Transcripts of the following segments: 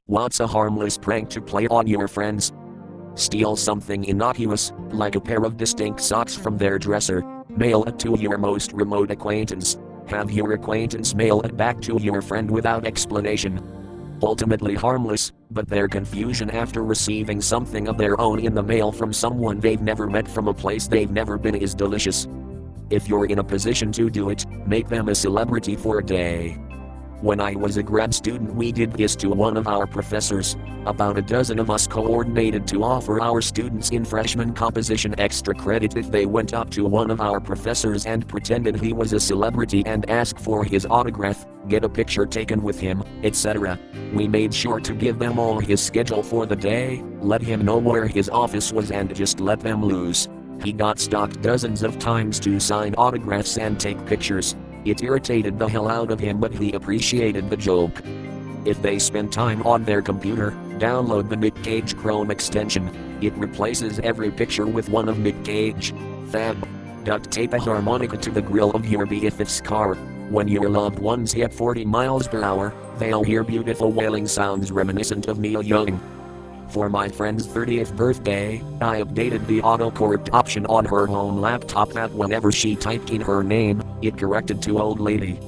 What's a harmless prank to play on your friends? Steal something innocuous, like a pair of distinct socks from their dresser. Mail it to your most remote acquaintance. Have your acquaintance mail it back to your friend without explanation. Ultimately harmless, but their confusion after receiving something of their own in the mail from someone they've never met from a place they've never been is delicious. If you're in a position to do it, make them a celebrity for a day. When I was a grad student, we did this to one of our professors. About a dozen of us coordinated to offer our students in freshman composition extra credit if they went up to one of our professors and pretended he was a celebrity and asked for his autograph, get a picture taken with him, etc. We made sure to give them all his schedule for the day, let him know where his office was, and just let them loose. He got stalked dozens of times to sign autographs and take pictures. It irritated the hell out of him, but he appreciated the joke. If they spend time on their computer, download the Nick Cage Chrome extension. It replaces every picture with one of Nick Cage. Fab. Duct tape a harmonica to the grill of your BFF's car. When your loved ones hit 40 miles per hour, they'll hear beautiful wailing sounds reminiscent of Neil Young. For my friend's 30th birthday, I updated the autocorrect option on her home laptop that whenever she typed in her name, it corrected to old lady.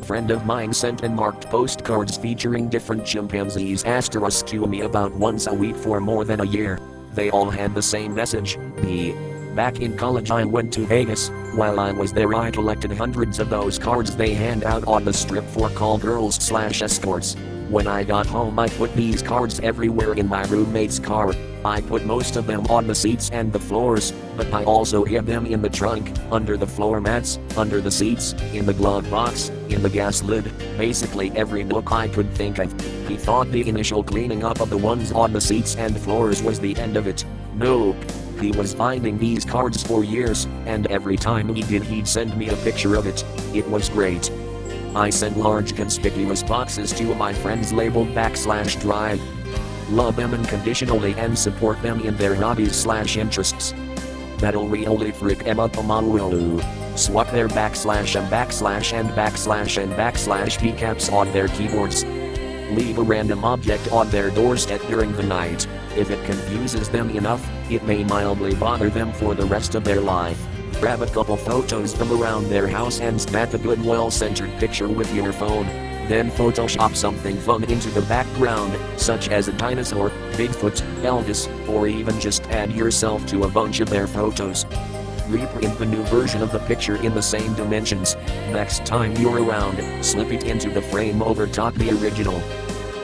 A friend of mine sent and marked postcards featuring different chimpanzees asterisk to me about once a week for more than a year. They all had the same message, me. Back in college I went to Vegas. While I was there I collected hundreds of those cards they hand out on the strip for call girls/escorts. When I got home I put these cards everywhere in my roommate's car. I put most of them on the seats and the floors, but I also hid them in the trunk, under the floor mats, under the seats, in the glove box, in the gas lid, basically every nook I could think of. He thought the initial cleaning up of the ones on the seats and floors was the end of it. Nope. He was finding these cards for years, and every time he did he'd send me a picture of it. It was great. I sent large conspicuous boxes to my friends labeled /drive. Love them unconditionally and support them in their hobbies/interests. That'll really freak them up Amalu. Swap their / and / keycaps on their keyboards. Leave a random object on their doorstep during the night. If it confuses them enough, it may mildly bother them for the rest of their life. Grab a couple photos from around their house and snap a good well-centered picture with your phone. Then Photoshop something fun into the background, such as a dinosaur, Bigfoot, Elvis, or even just add yourself to a bunch of their photos. Reprint the new version of the picture in the same dimensions. Next time you're around, slip it into the frame over top the original.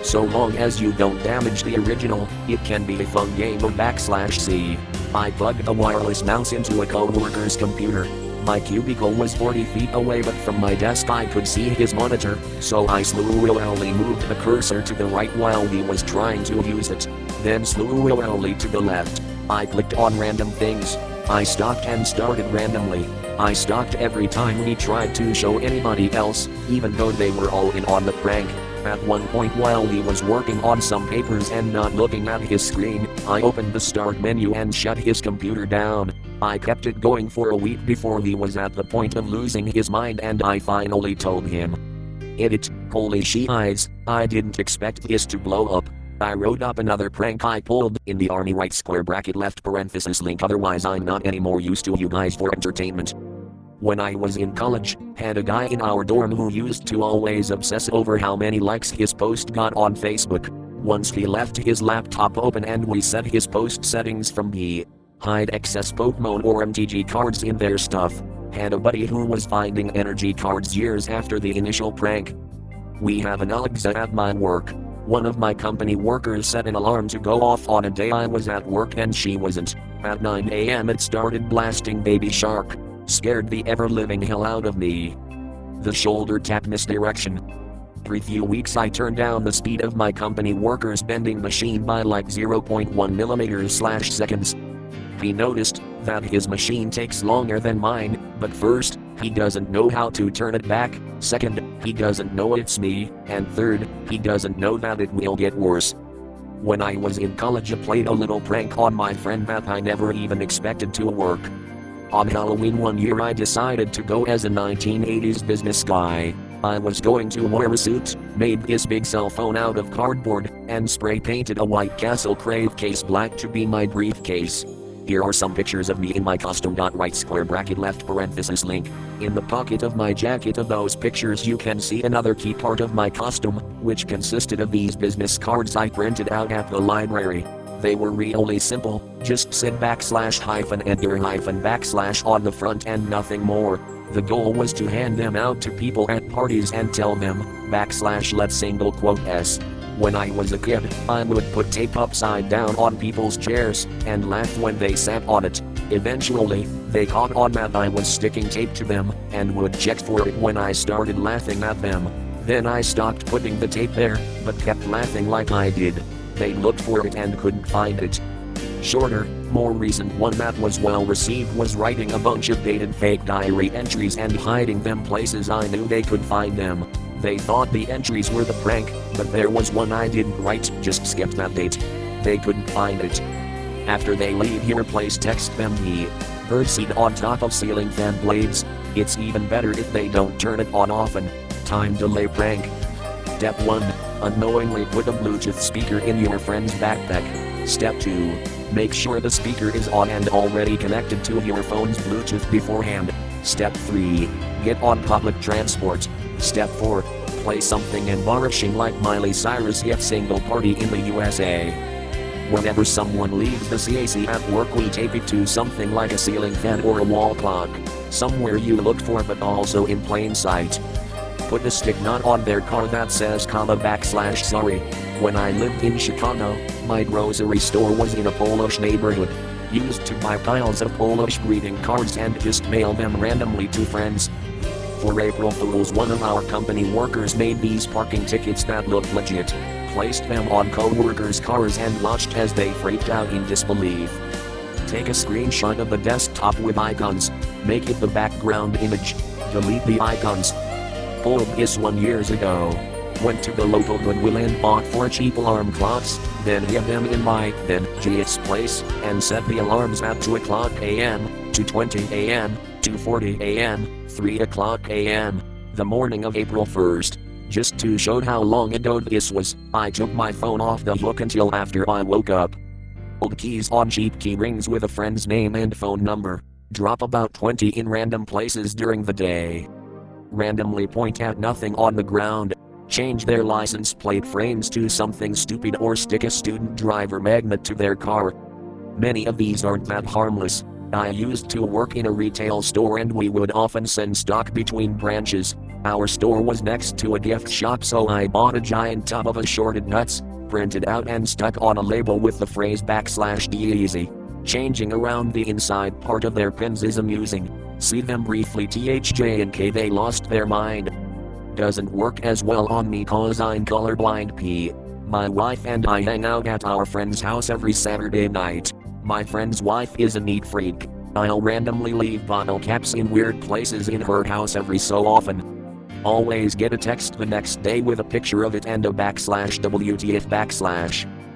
So long as you don't damage the original, it can be a fun game of /C. I plugged a wireless mouse into a coworker's computer. My cubicle was 40 feet away, but from my desk I could see his monitor, so I slowly moved the cursor to the right while he was trying to use it. Then slowly to the left. I clicked on random things. I stopped and started randomly. I stopped every time he tried to show anybody else, even though they were all in on the prank. At one point while he was working on some papers and not looking at his screen, I opened the start menu and shut his computer down. I kept it going for a week before he was at the point of losing his mind, and I finally told him. Edit, holy shit, I didn't expect this to blow up. I wrote up another prank I pulled in the army right square bracket left parenthesis link, otherwise I'm not anymore used to you guys for entertainment. When I was in college, had a guy in our dorm who used to always obsess over how many likes his post got on Facebook. Once he left his laptop open and we set his post settings from the hide excess Pokemon or MTG cards in their stuff. Had a buddy who was finding energy cards years after the initial prank. We have an Alexa at my work. One of my company workers set an alarm to go off on a day I was at work and she wasn't. At 9 a.m. it started blasting Baby Shark. Scared the ever-living hell out of me. The shoulder tap misdirection. Every few weeks I turn down the speed of my company worker's vending machine by like 0.1 millimeters/seconds. He noticed that his machine takes longer than mine, but first, he doesn't know how to turn it back, second, he doesn't know it's me, and third, he doesn't know that it will get worse. When I was in college I played a little prank on my friend that I never even expected to work. On Halloween one year I decided to go as a 1980s business guy. I was going to wear a suit, made his big cell phone out of cardboard, and spray painted a White Castle crave case black to be my briefcase. Here are some pictures of me in my costume. Right square bracket left parenthesis link. In the pocket of my jacket of those pictures you can see another key part of my costume, which consisted of these business cards I printed out at the library. They were really simple, just said \hyphen Edgar \backslash on the front and nothing more. The goal was to hand them out to people at parties and tell them, \let's single quote s. When I was a kid, I would put tape upside down on people's chairs and laugh when they sat on it. Eventually, they caught on that I was sticking tape to them and would check for it when I started laughing at them. Then I stopped putting the tape there, but kept laughing like I did. They looked for it and couldn't find it. Shorter, more recent one that was well received was writing a bunch of dated fake diary entries and hiding them places I knew they could find them. They thought the entries were the prank, but there was one I didn't write, just skipped that date. They couldn't find it. After they leave here, please text them me. Birdseed on top of ceiling fan blades. It's even better if they don't turn it on often. Time delay prank. Step 1. Unknowingly put a Bluetooth speaker in your friend's backpack. Step 2. Make sure the speaker is on and already connected to your phone's Bluetooth beforehand. Step 3. Get on public transport. Step 4. Play something embarrassing like Miley Cyrus' hit single Party in the USA. Whenever someone leaves the CAC at work, we tape it to something like a ceiling fan or a wall clock. Somewhere you looked for but also in plain sight. Put a stick knot on their car that says \sorry. When I lived in Chicago, my grocery store was in a Polish neighborhood. Used to buy piles of Polish greeting cards and just mail them randomly to friends. For April Fools, one of our company workers made these parking tickets that looked legit, placed them on co-workers' cars and watched as they freaked out in disbelief. Take a screenshot of the desktop with icons, make it the background image, delete the icons. Pulled this one years ago. Went to the local Goodwill and bought 4 cheap alarm clocks, then hid them in my then GS place, and set the alarms at 2 o'clock a.m., 2:20 a.m., 2:40 a.m., 3 o'clock a.m. the morning of April 1st. Just to show how long ago this was, I took my phone off the hook until after I woke up. Old keys on cheap key rings with a friend's name and phone number. Drop about 20 in random places during the day. Randomly point at nothing on the ground. Change their license plate frames to something stupid or stick a student driver magnet to their car. Many of these aren't that harmless. I used to work in a retail store and we would often send stock between branches. Our store was next to a gift shop, so I bought a giant tub of assorted nuts, printed out and stuck on a label with the phrase \DEASY. Changing around the inside part of their pins is amusing. See them briefly THJNK they lost their mind. Doesn't work as well on me cause I'm colorblind p. My wife and I hang out at our friend's house every Saturday night. My friend's wife is a neat freak. I'll randomly leave bottle caps in weird places in her house every so often. Always get a text the next day with a picture of it and a \WTF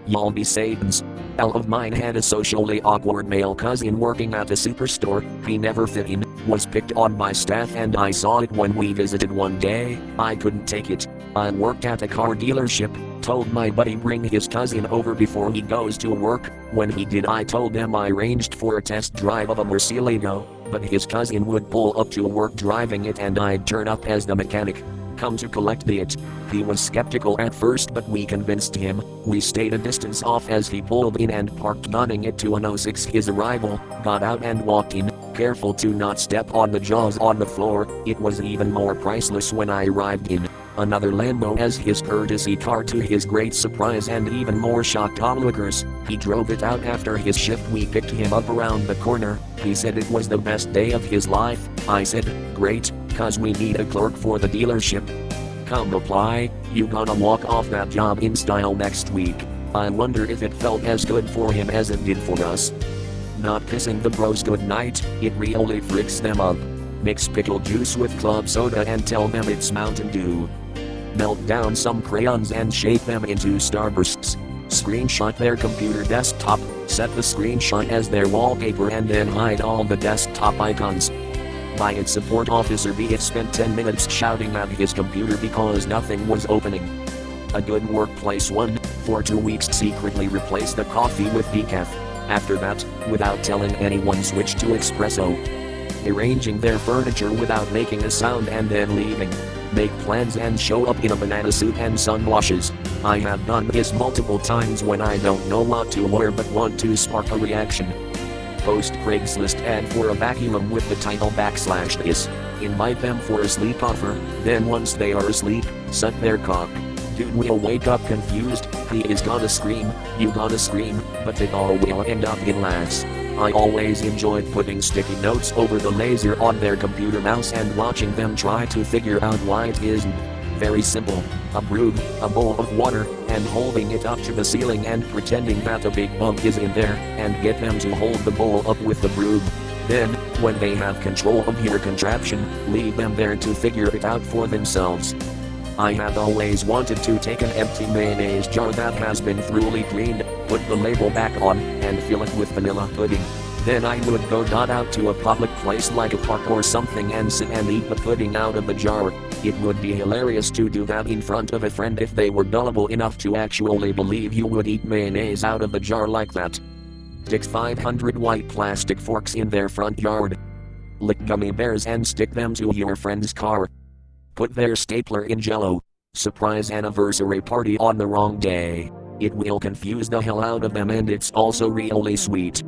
Y'all be Satans. L of mine had a socially awkward male cousin working at a superstore. He never fit in, was picked on by staff, and I saw it when we visited one day. I couldn't take it. I worked at a car dealership, told my buddy bring his cousin over before he goes to work. When he did, I told them I arranged for a test drive of a Murcielago, but his cousin would pull up to work driving it and I'd turn up as the mechanic. Come to collect it. He was skeptical at first, but we convinced him. We stayed a distance off as he pulled in and parked, gunning it to an 06 his arrival, got out and walked in, careful to not step on the jaws on the floor. It was even more priceless when I arrived in another Lambo as his courtesy car, to his great surprise and even more shocked onlookers. He drove it out after his shift. We picked him up around the corner. He said it was the best day of his life. I said, great, cause we need a clerk for the dealership. Come apply, you gonna walk off that job in style next week. I wonder if it felt as good for him as it did for us. Not kissing the bros goodnight, it really freaks them up. Mix pickle juice with club soda and tell them it's Mountain Dew. Melt down some crayons and shape them into starbursts. Screenshot their computer desktop, set the screenshot as their wallpaper and then hide all the desktop icons. By its support officer B it spent 10 minutes shouting at his computer because nothing was opening. A good workplace 1, for 2 weeks secretly replaced the coffee with decaf. After that, without telling anyone switched to espresso. Arranging their furniture without making a sound and then leaving. Make plans and show up in a banana suit and sunglasses. I have done this multiple times when I don't know what to wear but want to spark a reaction. Post Craigslist ad for a vacuum with the title /this. Invite them for a sleepover, then once they are asleep, suck their cock. Dude will wake up confused, he is gonna scream, you gonna scream, but it all will end up in laughs. I always enjoyed putting sticky notes over the laser on their computer mouse and watching them try to figure out why it isn't. Very simple. A broom, a bowl of water, and holding it up to the ceiling and pretending that a big bug is in there, and get them to hold the bowl up with the broom. Then, when they have control of your contraption, leave them there to figure it out for themselves. I have always wanted to take an empty mayonnaise jar that has been thoroughly cleaned, put the label back on, and fill it with vanilla pudding. Then I would go out to a public place like a park or something and sit and eat the pudding out of the jar. It would be hilarious to do that in front of a friend if they were gullible enough to actually believe you would eat mayonnaise out of the jar like that. Stick 500 white plastic forks in their front yard. Lick gummy bears and stick them to your friend's car. Put their stapler in Jell-O. Surprise anniversary party on the wrong day. It will confuse the hell out of them and it's also really sweet.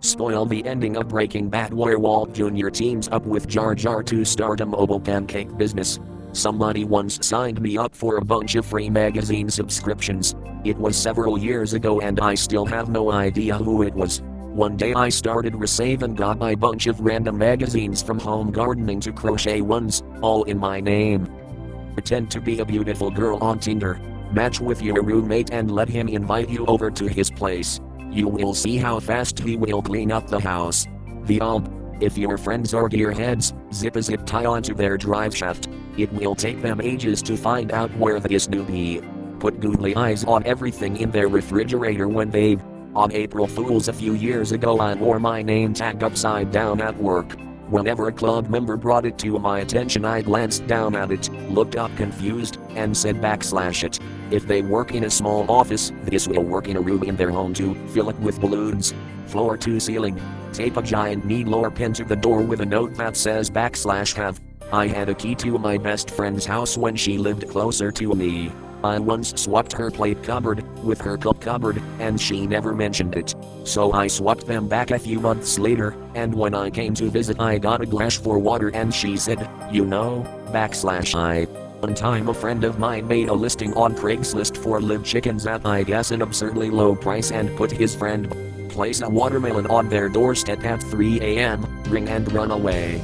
Spoil the ending of Breaking Bad where Walt Jr. teams up with Jar Jar to start a mobile pancake business. Somebody once signed me up for a bunch of free magazine subscriptions. It was several years ago and I still have no idea who it was. One day I started receive and got a bunch of random magazines from home gardening to crochet ones, all in my name. Pretend to be a beautiful girl on Tinder. Match with your roommate and let him invite you over to his place. You will see how fast he will clean up the house. The if your friends are gearheads, zip a zip tie onto their drive shaft. It will take them ages to find out where this newbie. Put googly eyes on everything in their refrigerator when they've. On April Fools a few years ago I wore my name tag upside down at work. Whenever a club member brought it to my attention I glanced down at it, looked up confused, and said /it. If they work in a small office, this will work in a room in their home too. Fill it with balloons. Floor to ceiling. Tape a giant needle or pin to the door with a note that says /have. I had a key to my best friend's house when she lived closer to me. I once swapped her plate cupboard with her cup cupboard, and she never mentioned it. So I swapped them back a few months later, and when I came to visit I got a glass for water and she said, you know, /I. One time a friend of mine made a listing on Craigslist for live chickens at I guess an absurdly low price and put his friend place a watermelon on their doorstep at 3 a.m., ring and run away.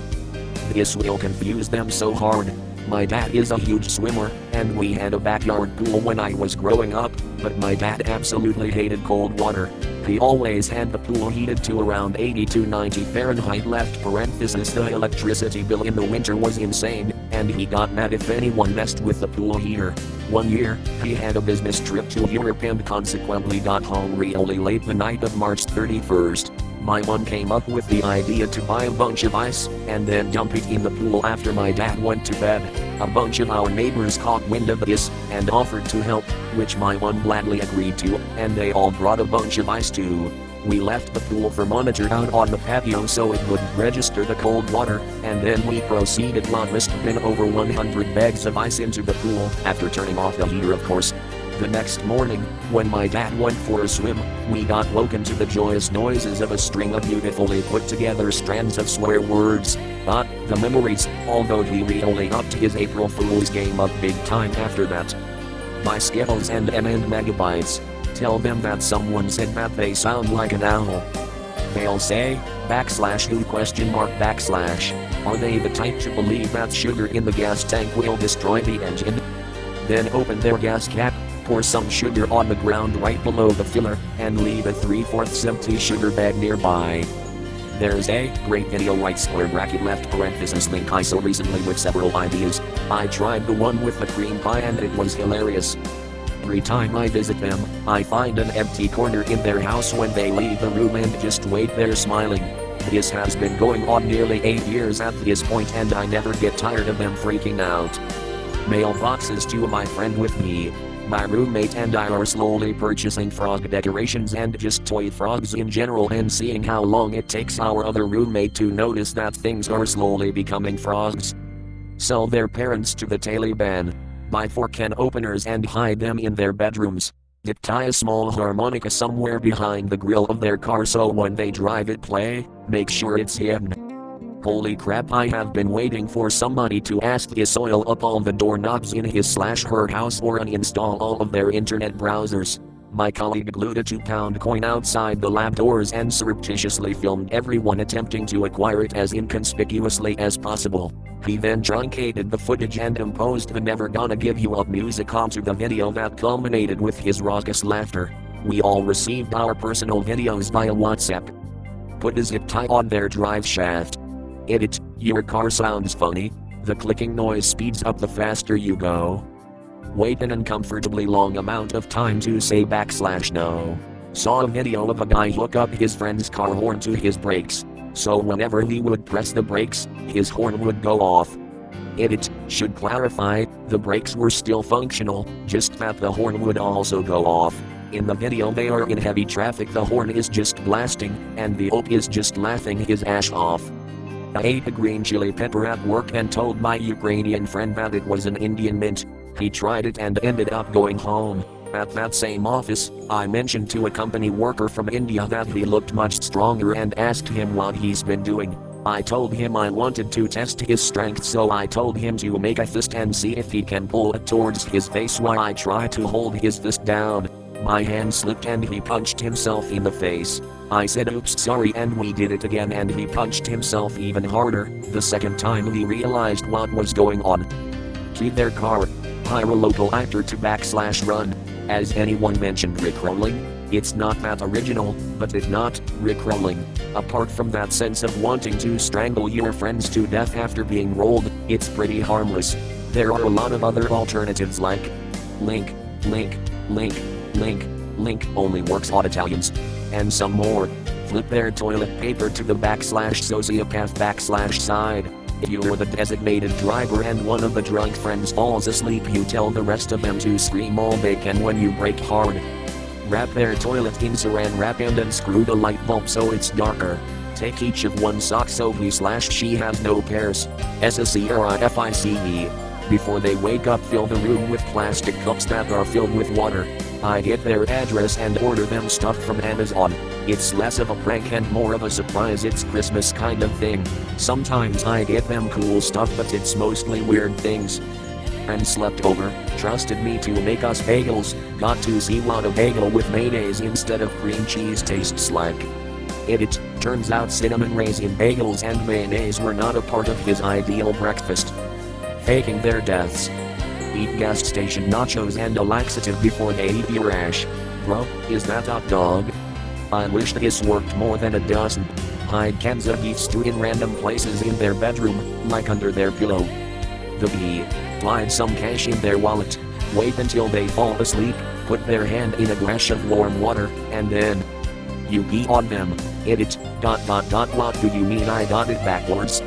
This will confuse them so hard. My dad is a huge swimmer, and we had a backyard pool when I was growing up, but my dad absolutely hated cold water. He always had the pool heated to around 80 to 90 Fahrenheit left parenthesis the electricity bill in the winter was insane, and he got mad if anyone messed with the pool heater. One year, he had a business trip to Europe and consequently got home really late the night of March 31st. My mom came up with the idea to buy a bunch of ice, and then dump it in the pool after my dad went to bed. A bunch of our neighbors caught wind of this, and offered to help, which my mom gladly agreed to, and they all brought a bunch of ice too. We left the pool thermometer out on the patio so it wouldn't register the cold water, and then we proceeded to mist bin over 100 bags of ice into the pool, after turning off the heater of course. The next morning, when my dad went for a swim, we got woken to the joyous noises of a string of beautifully put together strands of swear words. But, the memories, although he really upped his April Fool's game up big time after that. My Skittles and megabytes. Tell them that someone said that they sound like an owl. They'll say, !/? Are they the type to believe that sugar in the gas tank will destroy the engine? Then open their gas cap, pour some sugar on the ground right below the filler, and leave a 3/4 empty sugar bag nearby. There's a great video right square bracket left parenthesis link I saw recently with several ideas. I tried the one with the cream pie and it was hilarious. Every time I visit them, I find an empty corner in their house when they leave the room and just wait there smiling. This has been going on nearly 8 years at this point and I never get tired of them freaking out. Mailboxes to my friend with me. My roommate and I are slowly purchasing frog decorations and just toy frogs in general and seeing how long it takes our other roommate to notice that things are slowly becoming frogs. Sell their parents to the Taliban. Buy 4 can openers and hide them in their bedrooms. Tie a small harmonica somewhere behind the grill of their car so when they drive it play, make sure it's hidden. Holy crap, I have been waiting for somebody to ask this oil up all the doorknobs in his/her house or uninstall all of their internet browsers. My colleague glued a 2-pound coin outside the lab doors and surreptitiously filmed everyone attempting to acquire it as inconspicuously as possible. He then truncated the footage and imposed the never gonna give you up music onto the video that culminated with his raucous laughter. We all received our personal videos via WhatsApp. Put a zip tie on their drive shaft. Edit, your car sounds funny. The clicking noise speeds up the faster you go. Wait an uncomfortably long amount of time to say /no. Saw a video of a guy hook up his friend's car horn to his brakes. So whenever he would press the brakes, his horn would go off. Edit, should clarify, the brakes were still functional, just that the horn would also go off. In the video they are in heavy traffic, the horn is just blasting, and the op is just laughing his ass off. I ate a green chili pepper at work and told my Ukrainian friend that it was an Indian mint. He tried it and ended up going home. At that same office, I mentioned to a company worker from India that he looked much stronger and asked him what he's been doing. I told him I wanted to test his strength, so I told him to make a fist and see if he can pull it towards his face while I try to hold his fist down. My hand slipped and he punched himself in the face. I said oops sorry and we did it again and he punched himself even harder. The second time he realized what was going on. Key their car. Hire a local actor to /run. Has anyone mentioned Rickrolling? It's not that original, but it's not Rickrolling. Apart from that sense of wanting to strangle your friends to death after being rolled, it's pretty harmless. There are a lot of other alternatives like link, only works on Italians. And some more. Flip their toilet paper to the /sociopath /side. If you're the designated driver and one of the drunk friends falls asleep, you tell the rest of them to scream all they can when you brake hard. Wrap their toilet in saran wrap and unscrew the light bulb so it's darker. Take each of one sock so he/she has no pairs. SSERIFICE. Before they wake up, fill the room with plastic cups that are filled with water. I get their address and order them stuff from Amazon. It's less of a prank and more of a surprise, it's Christmas kind of thing. Sometimes I get them cool stuff but it's mostly weird things. And slept over, trusted me to make us bagels, got to see what a bagel with mayonnaise instead of cream cheese tastes like. Edit, turns out cinnamon raisin bagels and mayonnaise were not a part of his ideal breakfast. Faking their deaths. Eat gas station nachos and a laxative before they eat your ash. Bro, is that hot dog? I wish this worked more than a dozen. Hide cans of beef stew in random places in their bedroom, like under their pillow. The B. Slide some cash in their wallet. Wait until they fall asleep, put their hand in a glass of warm water, and then you pee on them. Edit, ... What do you mean I got it backwards?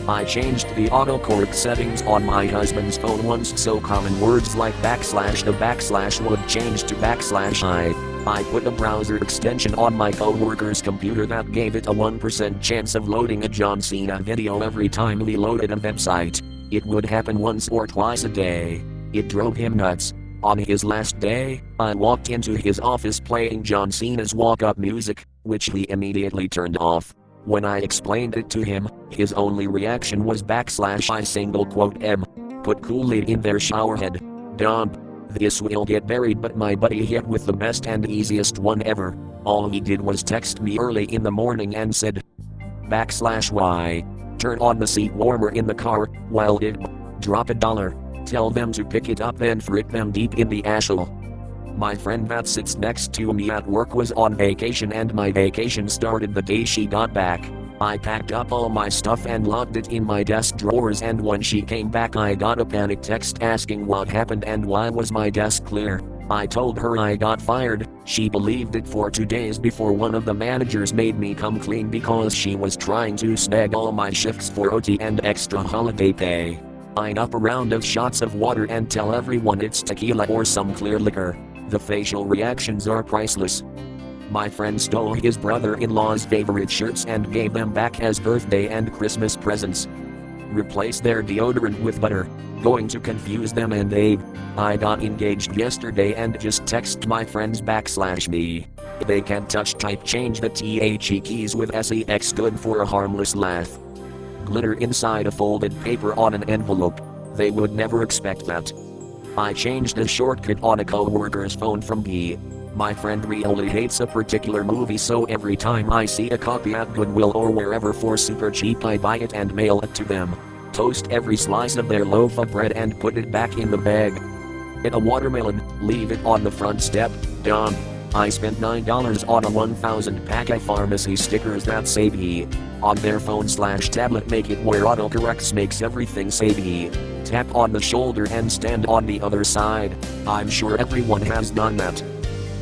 I changed the autocorrect settings on my husband's phone once so common words like / the / would change to /I. I put a browser extension on my coworker's computer that gave it a 1% chance of loading a John Cena video every time we loaded a website. It would happen once or twice a day. It drove him nuts. On his last day, I walked into his office playing John Cena's walk-up music, which he immediately turned off. When I explained it to him, his only reaction was /I_M. Put Kool-Aid in their showerhead. Dump. This will get buried, but my buddy hit with the best and easiest one ever. All he did was text me early in the morning and said /Y. Turn on the seat warmer in the car, while it drop $1. Tell them to pick it up then frick them deep in the ashole. My friend that sits next to me at work was on vacation and my vacation started the day she got back. I packed up all my stuff and locked it in my desk drawers, and when she came back I got a panic text asking what happened and why was my desk clear. I told her I got fired. She believed it for 2 days before one of the managers made me come clean because she was trying to snag all my shifts for OT and extra holiday pay. Line up a round of shots of water and tell everyone it's tequila or some clear liquor. The facial reactions are priceless. My friend stole his brother-in-law's favorite shirts and gave them back as birthday and Christmas presents. Replace their deodorant with butter. Going to confuse them and Abe. I got engaged yesterday and just text my friends /me. They can touch type change the THE keys with SEX good for a harmless laugh. Glitter inside a folded paper on an envelope. They would never expect that. I changed a shortcut on a co-worker's phone from B. My friend really hates a particular movie, so every time I see a copy at Goodwill or wherever for super cheap I buy it and mail it to them. Toast every slice of their loaf of bread and put it back in the bag. Get a watermelon, leave it on the front step, done. I spent $9 on a 1,000 pack of pharmacy stickers that say B. On their phone/tablet, make it where autocorrects makes everything say B. Tap on the shoulder and stand on the other side. I'm sure everyone has done that.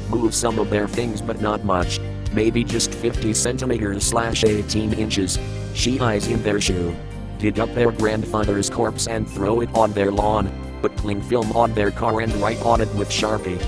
Move some of their things but not much. Maybe just 50 centimeters/18 inches. She eyes in their shoe. Dig up their grandfather's corpse and throw it on their lawn. Put cling film on their car and write on it with Sharpie.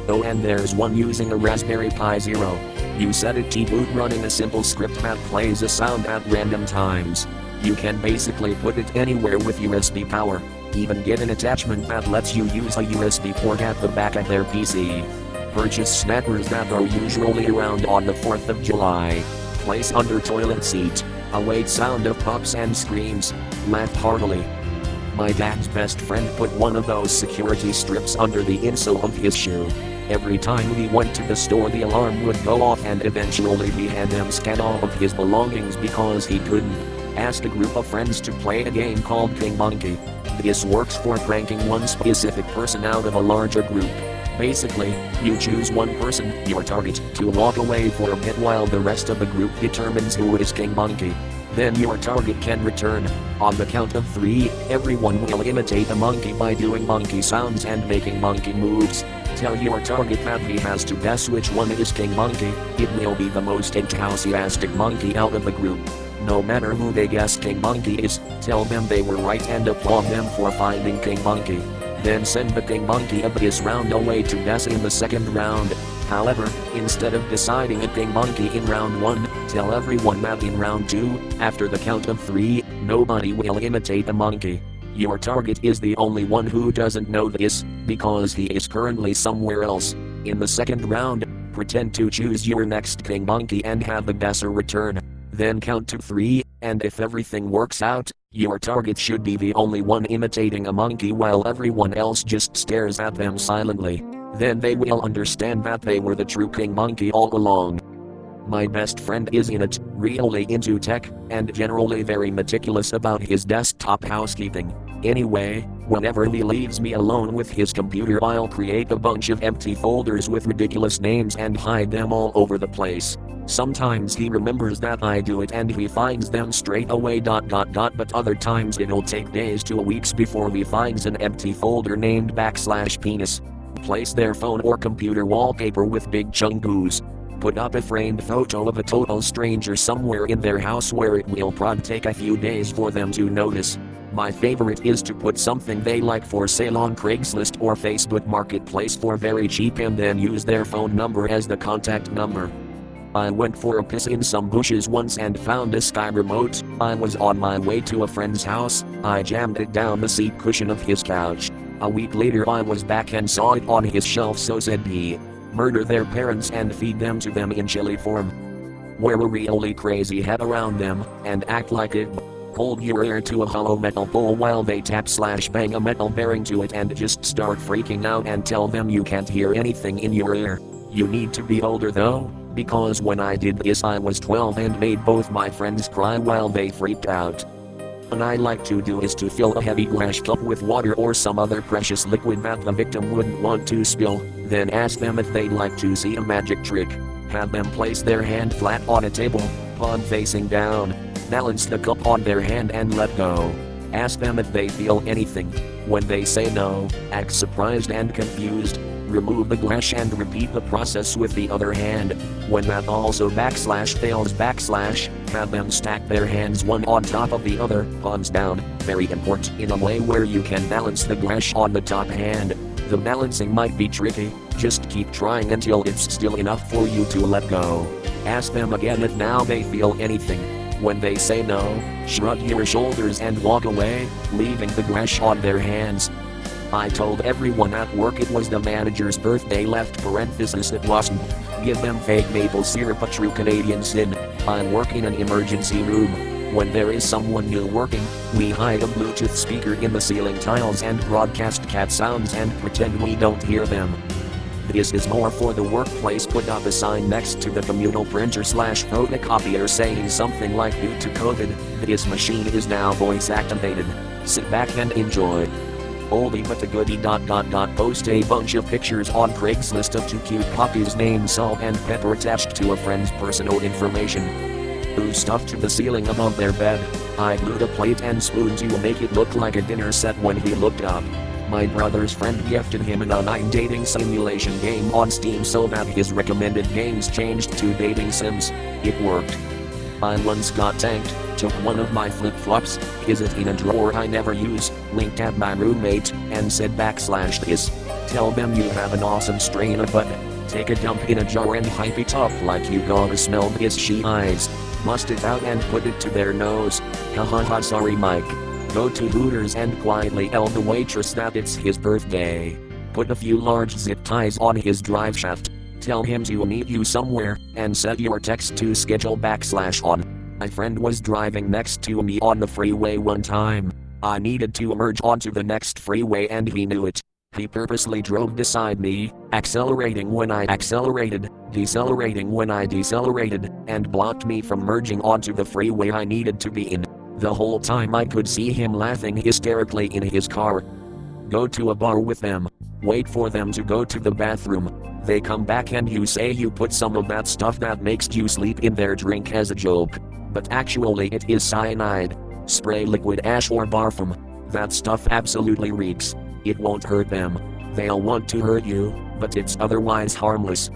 Oh, and there's one using a Raspberry Pi Zero. You set it to boot running a simple script that plays a sound at random times. You can basically put it anywhere with USB power. Even get an attachment that lets you use a USB port at the back of their PC. Purchase snappers that are usually around on the 4th of July. Place under toilet seat. Await sound of pops and screams. Laugh heartily. My dad's best friend put one of those security strips under the insole of his shoe. Every time we went to the store the alarm would go off and eventually we had them scan all of his belongings because he couldn't. Ask a group of friends to play a game called King Monkey. This works for pranking one specific person out of a larger group. Basically, you choose one person, your target, to walk away for a bit while the rest of the group determines who is King Monkey. Then your target can return. On the count of 3, everyone will imitate a monkey by doing monkey sounds and making monkey moves. Tell your target that he has to guess which one is King Monkey. It will be the most enthusiastic monkey out of the group. No matter who they guess King Monkey is, tell them they were right and applaud them for finding King Monkey. Then send the King Monkey of this round away to guess in the second round. However, instead of deciding a King Monkey in round 1, tell everyone that in round 2, after the count of 3, nobody will imitate a monkey. Your target is the only one who doesn't know this, because he is currently somewhere else. In the second round, pretend to choose your next King Monkey and have the guesser return. Then count to 3, and if everything works out, your target should be the only one imitating a monkey while everyone else just stares at them silently. Then they will understand that they were the true King Monkey all along. My best friend is in it, really into tech, and generally very meticulous about his desktop housekeeping. Anyway, whenever he leaves me alone with his computer, I'll create a bunch of empty folders with ridiculous names and hide them all over the place. Sometimes he remembers that I do it and he finds them straight away ... but other times it'll take days to weeks before he finds an empty folder named /penis. Place their phone or computer wallpaper with big chungus. Put up a framed photo of a total stranger somewhere in their house where it will probably take a few days for them to notice. My favorite is to put something they like for sale on Craigslist or Facebook Marketplace for very cheap and then use their phone number as the contact number. I went for a piss in some bushes once and found a Sky remote. I was on my way to a friend's house. I jammed it down the seat cushion of his couch. A week later I was back and saw it on his shelf, so said he. Murder their parents and feed them to them in chili form. Wear a really crazy head around them and act like it. Hold your ear to a hollow metal pole while they tap/bang a metal bearing to it and just start freaking out and tell them you can't hear anything in your ear. You need to be older though, because when I did this I was 12 and made both my friends cry while they freaked out. What I like to do is to fill a heavy glass cup with water or some other precious liquid that the victim wouldn't want to spill, then ask them if they'd like to see a magic trick. Have them place their hand flat on a table, palm facing down. Balance the cup on their hand and let go. Ask them if they feel anything. When they say no, act surprised and confused. Remove the glass and repeat the process with the other hand. When that also fails, have them stack their hands one on top of the other, palms down, very important, in a way where you can balance the glass on the top hand. The balancing might be tricky, just keep trying until it's still enough for you to let go. Ask them again if now they feel anything. When they say no, shrug your shoulders and walk away, leaving the glass on their hands. I told everyone at work it was the manager's birthday, left parenthesis it wasn't. Give them fake maple syrup, a true Canadian sin. I work in an emergency room. When there is someone new working, we hide a Bluetooth speaker in the ceiling tiles and broadcast cat sounds and pretend we don't hear them. This is more for the workplace. Put up a sign next to the communal printer/photocopier saying something like, due to COVID, this machine is now voice activated. Sit back and enjoy. Oldie but a goodie. Post a bunch of pictures on Craigslist of 2 cute puppies named Salt and Pepper attached to a friend's personal information. Who stuffed to the ceiling above their bed. I glued a plate and spoon to make it look like a dinner set when he looked up. My brother's friend gifted him an online dating simulation game on Steam so that his recommended games changed to dating sims. It worked. I once got tanked, took one of my flip-flops, hid it in a drawer I never use, linked at my roommate, and said /this. Tell them you have an awesome strain of butt. Take a dump in a jar and hype it up like you gonna smell this she eyes. Bust it out and put it to their nose. Hahaha, sorry Mike. Go to Hooters and quietly tell the waitress that it's his birthday. Put a few large zip ties on his drive shaft. Tell him to meet you somewhere, and set your text to schedule /on. My friend was driving next to me on the freeway one time. I needed to merge onto the next freeway and he knew it. He purposely drove beside me, accelerating when I accelerated, decelerating when I decelerated, and blocked me from merging onto the freeway I needed to be in. The whole time I could see him laughing hysterically in his car. Go to a bar with them. Wait for them to go to the bathroom. They come back and you say you put some of that stuff that makes you sleep in their drink as a joke. But actually it is cyanide. Spray liquid ash or barfum. That stuff absolutely reeks. It won't hurt them. They'll want to hurt you, but it's otherwise harmless.